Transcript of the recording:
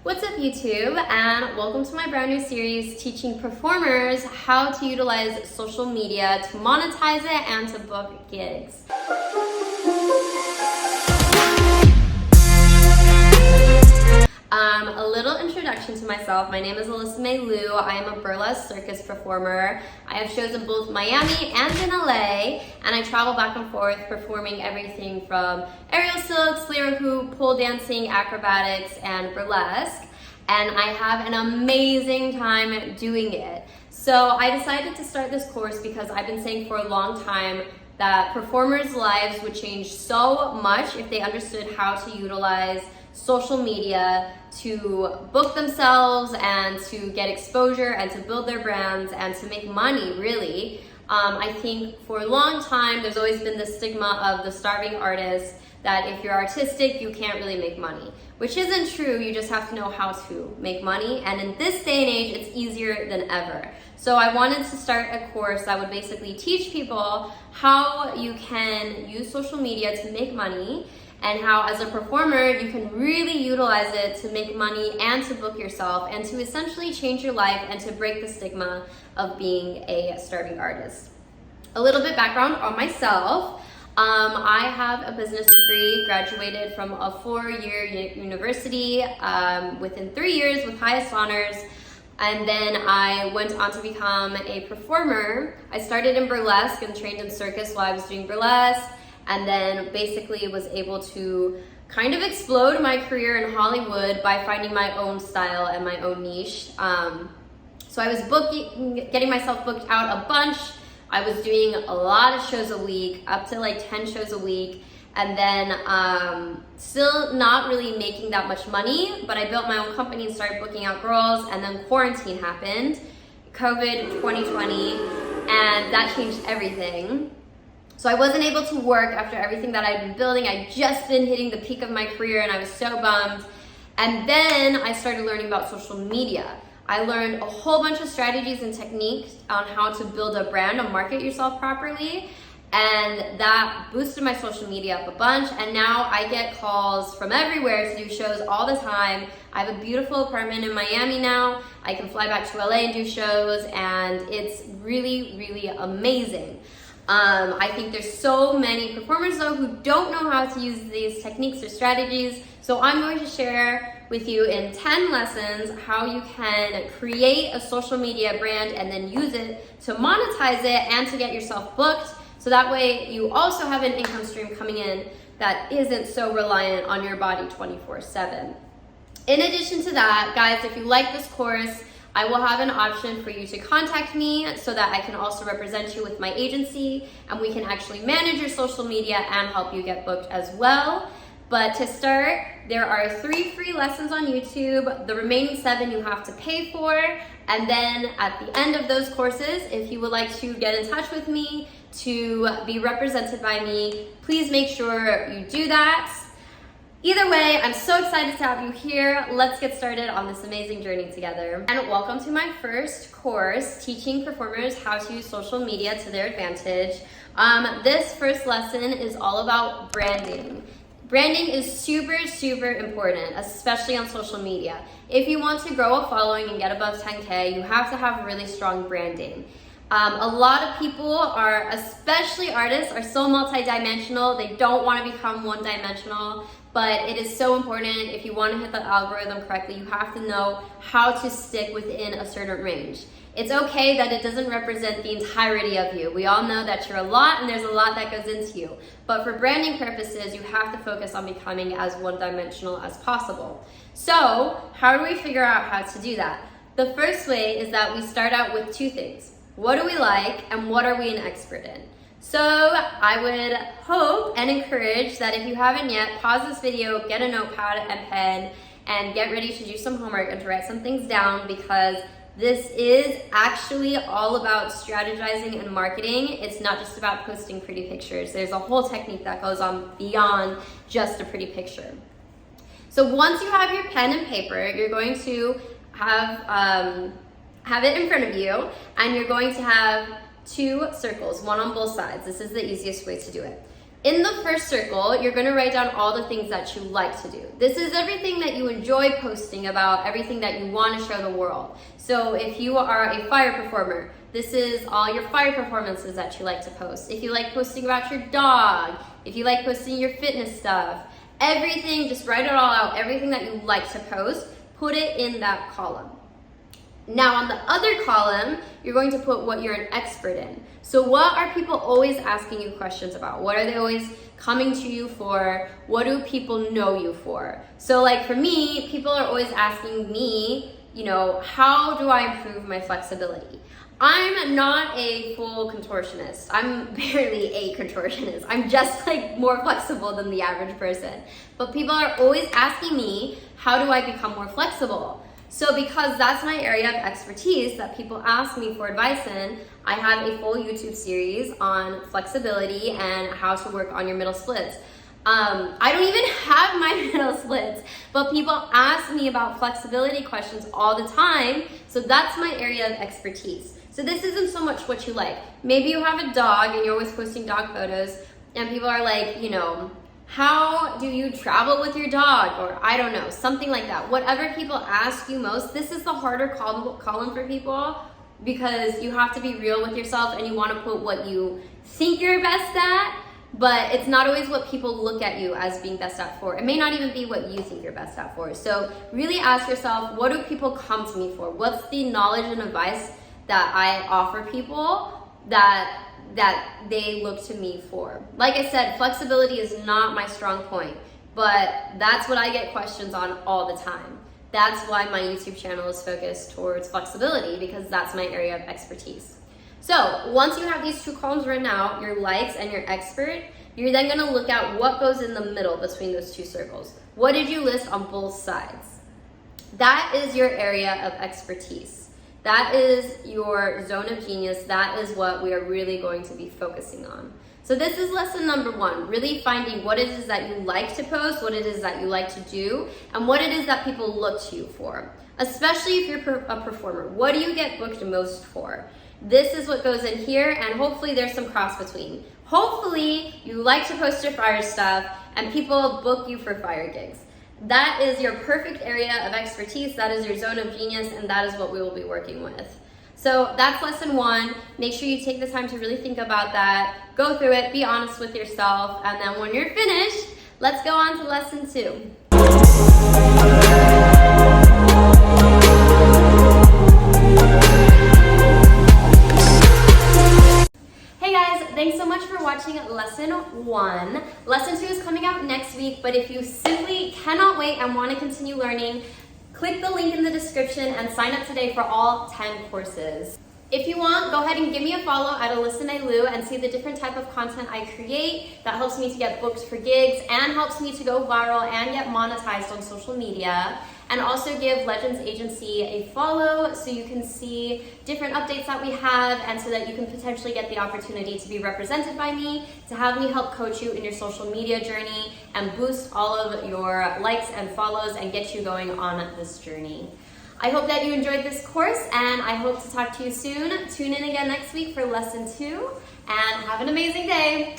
What's up YouTube, and welcome to my brand new series teaching performers how to utilize social media to monetize it and to book gigs. A little introduction to myself. My name is Alyssa Mei Liu. I am a burlesque circus performer. I have shows in both Miami and in LA, and I travel back and forth performing everything from aerial silks, lyric hoop, pole dancing, acrobatics, and burlesque. And I have an amazing time doing it. So I decided to start this course because I've been saying for a long time that performers' lives would change so much if they understood how to utilize social media to book themselves and to get exposure and to build their brands and to make money, really. I think for a long time, there's always been the stigma of the starving artist, that if you're artistic, you can't really make money, which isn't true. You just have to know how to make money. And in this day and age, it's easier than ever. So I wanted to start a course that would basically teach people how you can use social media to make money, and how as a performer, you can really utilize it to make money and to book yourself and to essentially change your life and to break the stigma of being a starving artist. A little bit background on myself. I have a business degree, graduated from a 4-year university within 3 years with highest honors. And then I went on to become a performer. I started in burlesque and trained in circus while I was doing burlesque. And then basically was able to kind of explode my career in Hollywood by finding my own style and my own niche. So I was getting myself booked out a bunch. I was doing a lot of shows a week, up to like 10 shows a week. And then still not really making that much money, but I built my own company and started booking out girls. And then quarantine happened, COVID 2020, and that changed everything. So I wasn't able to work after everything that I'd been building. I'd just been hitting the peak of my career and I was so bummed. And then I started learning about social media. I learned a whole bunch of strategies and techniques on how to build a brand and market yourself properly. And that boosted my social media up a bunch. And now I get calls from everywhere to do shows all the time. I have a beautiful apartment in Miami now. I can fly back to LA and do shows, and it's really, really amazing. I think there's so many performers though who don't know how to use these techniques or strategies. So I'm going to share with you in 10 lessons how you can create a social media brand and then use it to monetize it and to get yourself booked. So that way you also have an income stream coming in that isn't so reliant on your body 24/7. In addition to that, guys, if you like this course, I will have an option for you to contact me so that I can also represent you with my agency, and we can actually manage your social media and help you get booked as well. But to start, there are 3 free lessons on YouTube. The remaining 7 you have to pay for. And then at the end of those courses, if you would like to get in touch with me to be represented by me, please make sure you do that. Either way, I'm so excited to have you here. Let's get started on this amazing journey together. And welcome to my first course, teaching performers how to use social media to their advantage. This first lesson is all about branding. Branding is super, super important, especially on social media. If you want to grow a following and get above 10K, you have to have really strong branding. A lot of people are, especially artists, are so multidimensional. They don't want to become one-dimensional. But it is so important. If you want to hit the algorithm correctly, you have to know how to stick within a certain range. It's okay that it doesn't represent the entirety of you. We all know that you're a lot and there's a lot that goes into you. But for branding purposes, you have to focus on becoming as one-dimensional as possible. So how do we figure out how to do that? The first way is that we start out with 2 things. What do we like and what are we an expert in? So I would hope and encourage that if you haven't yet, pause this video, get a notepad and pen, and get ready to do some homework and to write some things down, because this is actually all about strategizing and marketing. It's not just about posting pretty pictures. There's a whole technique that goes on beyond just a pretty picture. So once you have your pen and paper, you're going to have it in front of you, and you're going to have 2 circles, one on both sides. This is the easiest way to do it. In the first circle, you're gonna write down all the things that you like to do. This is everything that you enjoy posting about, everything that you wanna show the world. So if you are a fire performer, this is all your fire performances that you like to post. If you like posting about your dog, if you like posting your fitness stuff, everything, just write it all out, everything that you like to post, put it in that column. Now on the other column, you're going to put what you're an expert in. So what are people always asking you questions about? What are they always coming to you for? What do people know you for? So like for me, people are always asking me, how do I improve my flexibility? I'm not a full contortionist. I'm barely a contortionist. I'm just like more flexible than the average person. But people are always asking me, how do I become more flexible? So because that's my area of expertise that people ask me for advice in, I have a full YouTube series on flexibility and how to work on your middle splits. I don't even have my middle splits, but people ask me about flexibility questions all the time, so that's my area of expertise. So this isn't so much what you like. Maybe you have a dog and you're always posting dog photos, and people are like, how do you travel with your dog? Or I don't know, something like that. Whatever people ask you most, this is the harder column for people because you have to be real with yourself and you want to put what you think you're best at, but it's not always what people look at you as being best at for. It may not even be what you think you're best at for. So really ask yourself, what do people come to me for? What's the knowledge and advice that I offer people that they look to me for? Like I said, flexibility is not my strong point, but that's what I get questions on all the time. That's why my YouTube channel is focused towards flexibility, because that's my area of expertise. So once you have these two columns written out, your likes and your expert, you're then gonna look at what goes in the middle between those two circles. What did you list on both sides? That is your area of expertise. That is your zone of genius. That is what we are really going to be focusing on. So this is lesson number 1, really finding what it is that you like to post, what it is that you like to do, and what it is that people look to you for. Especially if you're a performer. What do you get booked most for? This is what goes in here, and hopefully there's some cross between. Hopefully you like to post your fire stuff and people book you for fire gigs. That is your perfect area of expertise, that is your zone of genius, and that is what we will be working with. So that's lesson 1. Make sure you take the time to really think about that, go through it, be honest with yourself, and then when you're finished, let's go on to lesson 2. Thanks so much for watching lesson 1. Lesson 2 is coming out next week, but if you simply cannot wait and want to continue learning, click the link in the description and sign up today for all 10 courses. If you want, go ahead and give me a follow at Alyssa Mei Liu and see the different type of content I create that helps me to get booked for gigs and helps me to go viral and get monetized on social media. And also give Legends Agency a follow so you can see different updates that we have and so that you can potentially get the opportunity to be represented by me, to have me help coach you in your social media journey and boost all of your likes and follows and get you going on this journey. I hope that you enjoyed this course and I hope to talk to you soon. Tune in again next week for lesson 2 and have an amazing day.